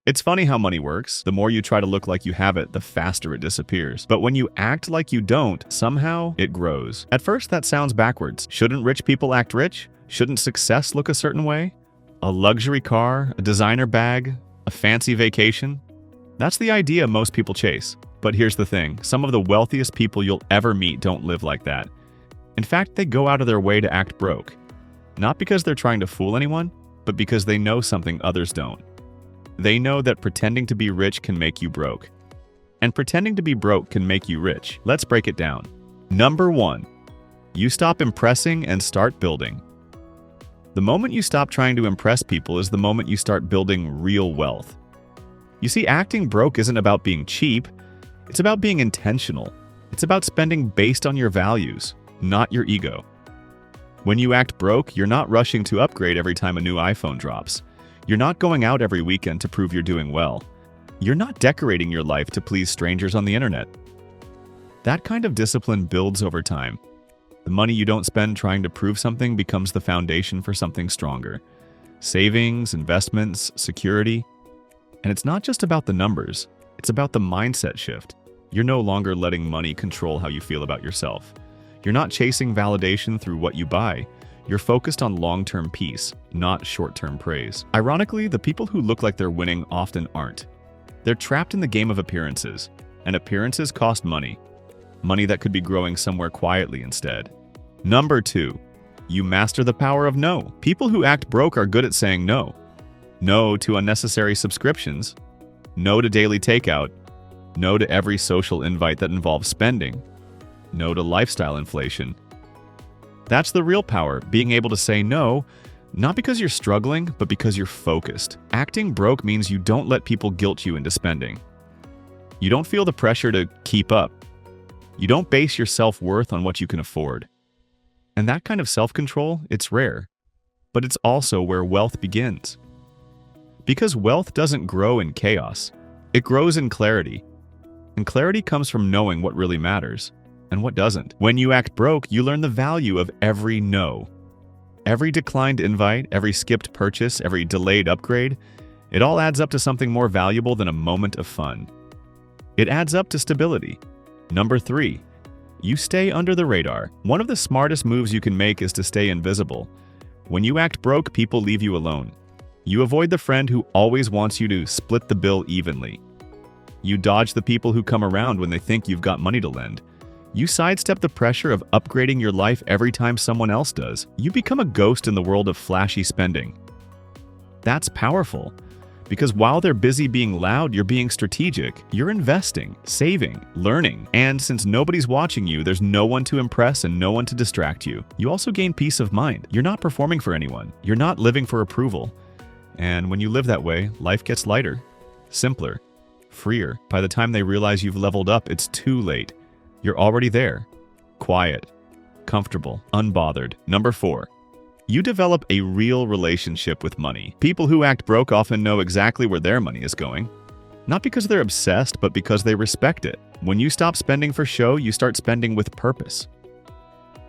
It's funny how money works. The more you try to look like you have it, the faster it disappears. But when you act like you don't, somehow it grows. At first, that sounds backwards. Shouldn't rich people act rich? Shouldn't success look a certain way? A luxury car, a designer bag, a fancy vacation? That's the idea most people chase. But here's the thing, some of the wealthiest people you'll ever meet don't live like that. In fact, they go out of their way to act broke. Not because they're trying to fool anyone, but because they know something others don't. They know that pretending to be rich can make you broke. And pretending to be broke can make you rich. Let's break it down. Number 1. You stop impressing and start building. The moment you stop trying to impress people is the moment you start building real wealth. You see, acting broke isn't about being cheap. It's about being intentional. It's about spending based on your values, not your ego. When you act broke, you're not rushing to upgrade every time a new iPhone drops. You're not going out every weekend to prove you're doing well. You're not decorating your life to please strangers on the internet. That kind of discipline builds over time. The money you don't spend trying to prove something becomes the foundation for something stronger. Savings, investments, security. And it's not just about the numbers. It's about the mindset shift. You're no longer letting money control how you feel about yourself. You're not chasing validation through what you buy. You're focused on long-term peace, not short-term praise. Ironically, the people who look like they're winning often aren't. They're trapped in the game of appearances, and appearances cost money. Money that could be growing somewhere quietly instead. Number 2. You master the power of no. People who act broke are good at saying no. No to unnecessary subscriptions. No to daily takeout. No to every social invite that involves spending. No to lifestyle inflation. That's the real power, being able to say no, not because you're struggling, but because you're focused. Acting broke means you don't let people guilt you into spending. You don't feel the pressure to keep up. You don't base your self-worth on what you can afford. And that kind of self-control, it's rare. But it's also where wealth begins. Because wealth doesn't grow in chaos. It grows in clarity. And clarity comes from knowing what really matters and what doesn't. When you act broke, you learn the value of every no. Every declined invite, every skipped purchase, every delayed upgrade, it all adds up to something more valuable than a moment of fun. It adds up to stability. Number 3. You stay under the radar. One of the smartest moves you can make is to stay invisible. When you act broke, people leave you alone. You avoid the friend who always wants you to split the bill evenly. You dodge the people who come around when they think you've got money to lend. You sidestep the pressure of upgrading your life every time someone else does. You become a ghost in the world of flashy spending. That's powerful, because while they're busy being loud, you're being strategic. You're investing, saving, learning. And since nobody's watching you, there's no one to impress and no one to distract you. You also gain peace of mind. You're not performing for anyone. You're not living for approval. And when you live that way, life gets lighter, simpler, freer. By the time they realize you've leveled up, it's too late. You're already there. Quiet, comfortable, unbothered. Number 4. You develop a real relationship with money. People who act broke often know exactly where their money is going. Not because they're obsessed, but because they respect it. When you stop spending for show, you start spending with purpose.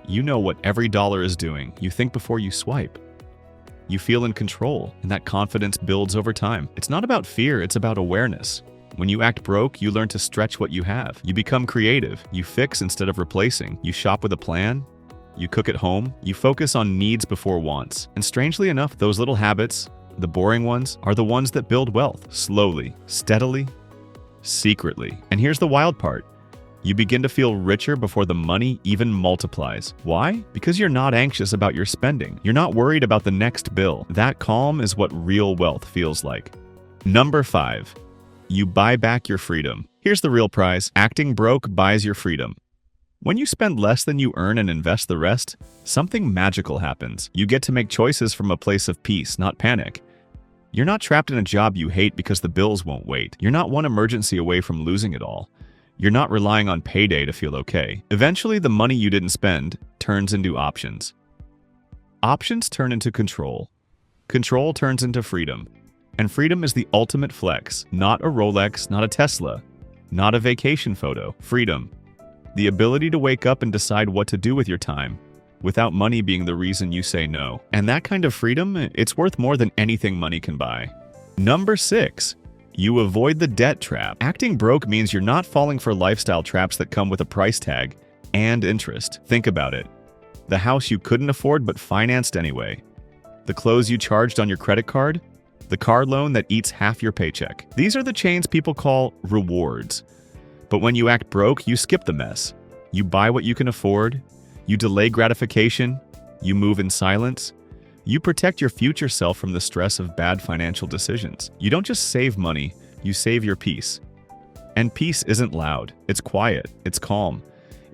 You know what every dollar is doing. You think before you swipe. You feel in control, and that confidence builds over time. It's not about fear, it's about awareness. When you act broke, you learn to stretch what you have. You become creative. You fix instead of replacing. You shop with a plan. You cook at home. You focus on needs before wants. And strangely enough, those little habits, the boring ones, are the ones that build wealth. Slowly, steadily, secretly. And here's the wild part. You begin to feel richer before the money even multiplies. Why? Because you're not anxious about your spending. You're not worried about the next bill. That calm is what real wealth feels like. Number 5. You buy back your freedom. Here's the real prize. Acting broke buys your freedom. When you spend less than you earn and invest the rest, something magical happens. You get to make choices from a place of peace, not panic. You're not trapped in a job you hate because the bills won't wait. You're not one emergency away from losing it all. You're not relying on payday to feel okay. Eventually, the money you didn't spend turns into options. Options turn into control. Control turns into freedom. And freedom is the ultimate flex. Not a Rolex, not a Tesla, not a vacation photo. Freedom. The ability to wake up and decide what to do with your time, without money being the reason you say no. And that kind of freedom, it's worth more than anything money can buy. Number 6. You avoid the debt trap. Acting broke means you're not falling for lifestyle traps that come with a price tag and interest. Think about it. The house you couldn't afford but financed anyway. The clothes you charged on your credit card. The car loan that eats half your paycheck. These are the chains people call rewards. But when you act broke, you skip the mess. You buy what you can afford. You delay gratification. You move in silence. You protect your future self from the stress of bad financial decisions. You don't just save money, you save your peace. And peace isn't loud. It's quiet. It's calm.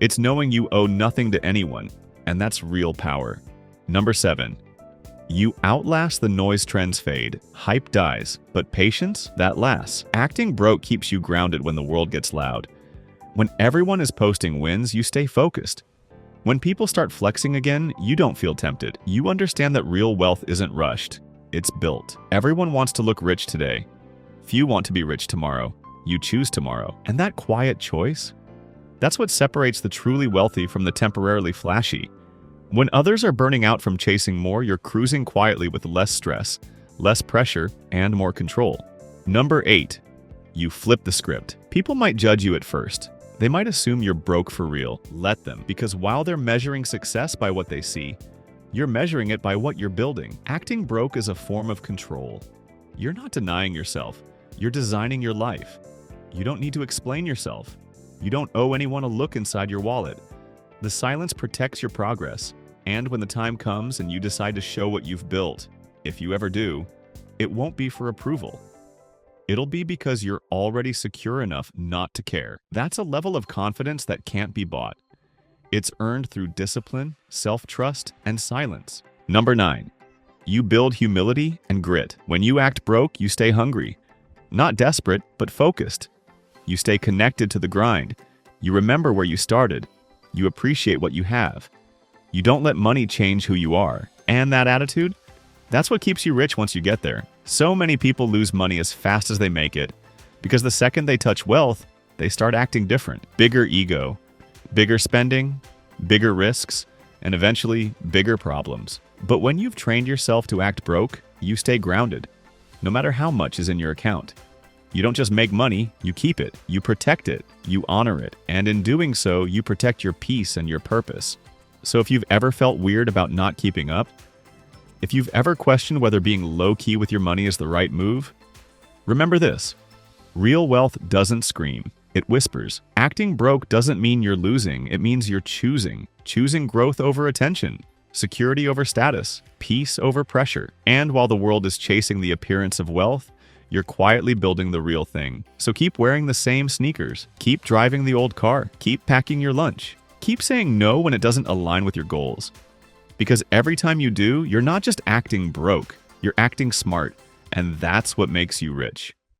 It's knowing you owe nothing to anyone. And that's real power. Number 7. You outlast the noise trends fade. Hype dies, but patience, that lasts. Acting broke keeps you grounded when the world gets loud. When everyone is posting wins, you stay focused. When people start flexing again, you don't feel tempted. You understand that real wealth isn't rushed. It's built. Everyone wants to look rich today. Few want to be rich tomorrow. You choose tomorrow. And that quiet choice? That's what separates the truly wealthy from the temporarily flashy. When others are burning out from chasing more, you're cruising quietly with less stress, less pressure, and more control. Number 8. You flip the script. People might judge you at first. They might assume you're broke for real. Let them, because while they're measuring success by what they see, you're measuring it by what you're building. Acting broke is a form of control. You're not denying yourself. You're designing your life. You don't need to explain yourself. You don't owe anyone a look inside your wallet. The silence protects your progress. And when the time comes and you decide to show what you've built, if you ever do, it won't be for approval. It'll be because you're already secure enough not to care. That's a level of confidence that can't be bought. It's earned through discipline, self-trust, and silence. Number 9. You build humility and grit. When you act broke, you stay hungry. Not desperate, but focused. You stay connected to the grind. You remember where you started. You appreciate what you have. You don't let money change who you are. And that attitude? That's what keeps you rich once you get there. So many people lose money as fast as they make it, because the second they touch wealth, they start acting different. Bigger ego, bigger spending, bigger risks, and eventually bigger problems. But when you've trained yourself to act broke, you stay grounded, no matter how much is in your account. You don't just make money, you keep it, you protect it, you honor it, and in doing so, you protect your peace and your purpose. So if you've ever felt weird about not keeping up, if you've ever questioned whether being low-key with your money is the right move, remember this: real wealth doesn't scream, it whispers. Acting broke doesn't mean you're losing, it means you're choosing. Choosing growth over attention, security over status, peace over pressure. And while the world is chasing the appearance of wealth, you're quietly building the real thing. So keep wearing the same sneakers, keep driving the old car, keep packing your lunch, keep saying no when it doesn't align with your goals. Because every time you do, you're not just acting broke, you're acting smart, and that's what makes you rich.